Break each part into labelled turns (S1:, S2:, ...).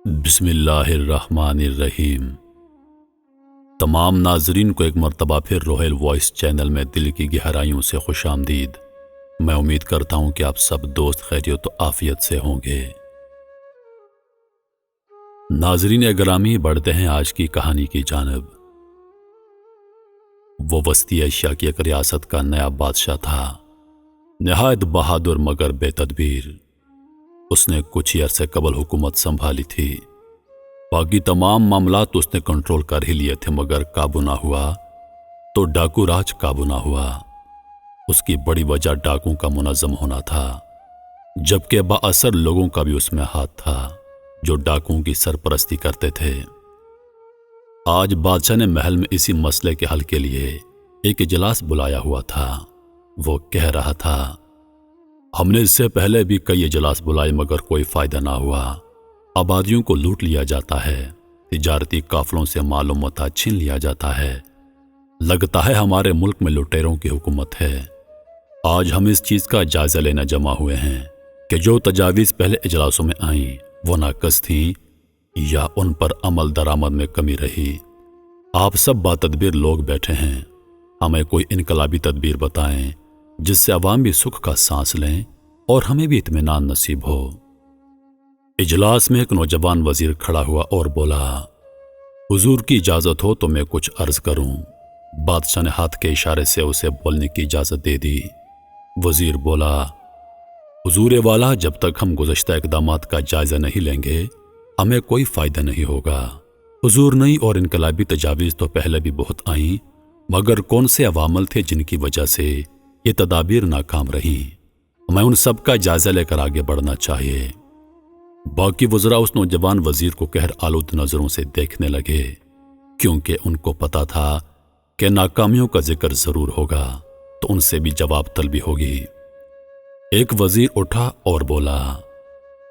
S1: بسم اللہ الرحمن الرحیم۔ تمام ناظرین کو ایک مرتبہ پھر روہیل وائس چینل میں دل کی گہرائیوں سے خوش آمدید۔ میں امید کرتا ہوں کہ آپ سب دوست خیریت و عافیت سے ہوں گے۔ ناظرین گرامی، بڑھتے ہیں آج کی کہانی کی جانب۔ وہ وسطی ایشیا کی ایک ریاست کا نیا بادشاہ تھا، نہایت بہادر مگر بے تدبیر۔ اس نے کچھ ہی عرصے قبل حکومت سنبھالی تھی، باقی تمام معاملات اس نے کنٹرول کر ہی لیے تھے، مگر قابو نہ ہوا تو ڈاکو راج قابو نہ ہوا۔ اس کی بڑی وجہ ڈاکوں کا منظم ہونا تھا، جبکہ بااثر لوگوں کا بھی اس میں ہاتھ تھا جو ڈاکوں کی سرپرستی کرتے تھے۔ آج بادشاہ نے محل میں اسی مسئلے کے حل کے لیے ایک اجلاس بلایا ہوا تھا۔ وہ کہہ رہا تھا، ہم نے اس سے پہلے بھی کئی اجلاس بلائے مگر کوئی فائدہ نہ ہوا۔ آبادیوں کو لوٹ لیا جاتا ہے، تجارتی قافلوں سے مال و متاع چھین لیا جاتا ہے۔ لگتا ہے ہمارے ملک میں لٹیروں کی حکومت ہے۔ آج ہم اس چیز کا جائزہ لینا جمع ہوئے ہیں کہ جو تجاویز پہلے اجلاسوں میں آئیں وہ ناقص تھیں یا ان پر عمل درآمد میں کمی رہی۔ آپ سب باتدبیر لوگ بیٹھے ہیں، ہمیں کوئی انقلابی تدبیر بتائیں جس سے عوام بھی سکھ کا سانس لیں اور ہمیں بھی اطمینان نصیب ہو۔ اجلاس میں ایک نوجوان وزیر کھڑا ہوا اور بولا، حضور کی اجازت ہو تو میں کچھ عرض کروں۔ بادشاہ نے ہاتھ کے اشارے سے اسے بولنے کی اجازت دے دی۔ وزیر بولا، حضور والا، جب تک ہم گزشتہ اقدامات کا جائزہ نہیں لیں گے ہمیں کوئی فائدہ نہیں ہوگا۔ حضور، نئی اور انقلابی تجاویز تو پہلے بھی بہت آئیں، مگر کون سے عوامل تھے جن کی وجہ سے یہ تدابیر ناکام رہیں؟ ہمیں ان سب کا جائزہ لے کر آگے بڑھنا چاہیے۔ باقی وزراء اس نوجوان وزیر کو قہر آلود نظروں سے دیکھنے لگے، کیونکہ ان کو پتا تھا کہ ناکامیوں کا ذکر ضرور ہوگا تو ان سے بھی جواب طلبی ہوگی۔ ایک وزیر اٹھا اور بولا،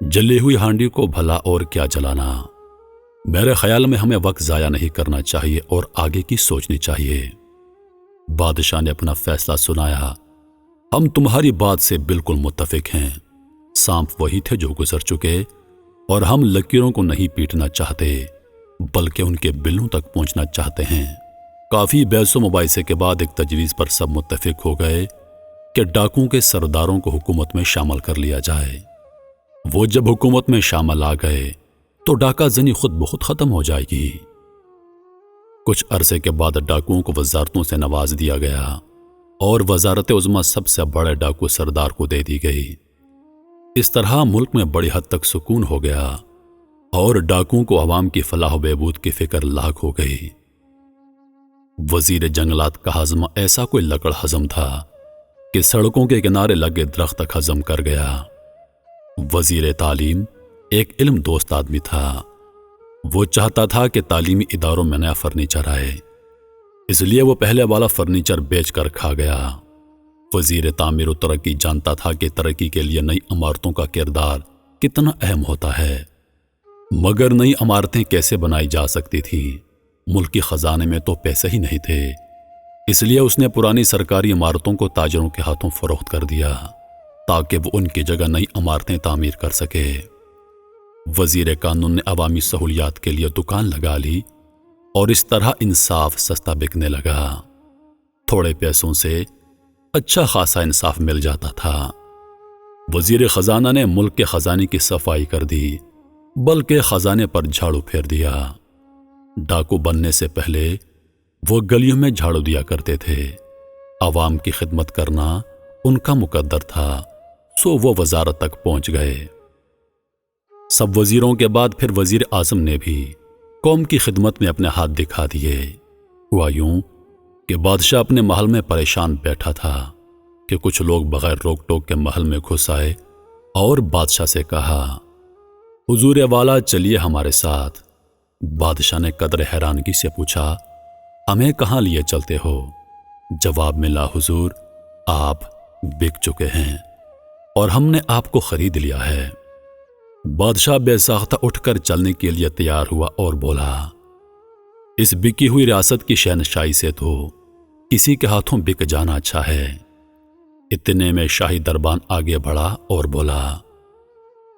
S1: جلی ہوئی ہانڈی کو بھلا اور کیا جلانا؟ میرے خیال میں ہمیں وقت ضائع نہیں کرنا چاہیے اور آگے کی سوچنی چاہیے۔ بادشاہ نے اپنا فیصلہ سنایا، ہم تمہاری بات سے بالکل متفق ہیں۔ سانپ وہی تھے جو گزر چکے اور ہم لکیروں کو نہیں پیٹنا چاہتے بلکہ ان کے بلوں تک پہنچنا چاہتے ہیں۔ کافی بحث و مباحثے کے بعد ایک تجویز پر سب متفق ہو گئے کہ ڈاکوں کے سرداروں کو حکومت میں شامل کر لیا جائے۔ وہ جب حکومت میں شامل آ گئے تو ڈاکہ زنی خود بخود ختم ہو جائے گی۔ کچھ عرصے کے بعد ڈاکوؤں کو وزارتوں سے نواز دیا گیا اور وزارت عظمیٰ سب سے بڑے ڈاکو سردار کو دے دی گئی۔ اس طرح ملک میں بڑی حد تک سکون ہو گیا اور ڈاکوؤں کو عوام کی فلاح و بہبود کی فکر لاحق ہو گئی۔ وزیر جنگلات کا ہضمہ ایسا کوئی لکڑ ہضم تھا کہ سڑکوں کے کنارے لگے درخت تک ہضم کر گیا۔ وزیر تعلیم ایک علم دوست آدمی تھا۔ وہ چاہتا تھا کہ تعلیمی اداروں میں نیا فرنیچر آئے، اس لیے وہ پہلے والا فرنیچر بیچ کر کھا گیا۔ وزیر تعمیر و ترقی جانتا تھا کہ ترقی کے لیے نئی عمارتوں کا کردار کتنا اہم ہوتا ہے، مگر نئی عمارتیں کیسے بنائی جا سکتی تھیں؟ ملکی خزانے میں تو پیسے ہی نہیں تھے، اس لیے اس نے پرانی سرکاری عمارتوں کو تاجروں کے ہاتھوں فروخت کر دیا تاکہ وہ ان کی جگہ نئی عمارتیں تعمیر کر سکے۔ وزیر قانون نے عوامی سہولیات کے لیے دکان لگا لی اور اس طرح انصاف سستا بکنے لگا۔ تھوڑے پیسوں سے اچھا خاصا انصاف مل جاتا تھا۔ وزیر خزانہ نے ملک کے خزانے کی صفائی کر دی بلکہ خزانے پر جھاڑو پھیر دیا۔ ڈاکو بننے سے پہلے وہ گلیوں میں جھاڑو دیا کرتے تھے۔ عوام کی خدمت کرنا ان کا مقدر تھا، سو وہ وزارت تک پہنچ گئے۔ سب وزیروں کے بعد پھر وزیر اعظم نے بھی قوم کی خدمت میں اپنے ہاتھ دکھا دیے۔ ہوا یوں کہ بادشاہ اپنے محل میں پریشان بیٹھا تھا کہ کچھ لوگ بغیر روک ٹوک کے محل میں گھس آئے اور بادشاہ سے کہا، حضور والا چلیے ہمارے ساتھ۔ بادشاہ نے قدر حیرانگی سے پوچھا، ہمیں کہاں لیے چلتے ہو؟ جواب ملا، حضور آپ بک چکے ہیں اور ہم نے آپ کو خرید لیا ہے۔ بادشاہ بے ساختہ اٹھ کر چلنے کے لیے تیار ہوا اور بولا، اس بکی ہوئی ریاست کی شہنشاہی سے تو کسی کے ہاتھوں بک جانا اچھا ہے۔ اتنے میں شاہی دربان آگے بڑھا اور بولا،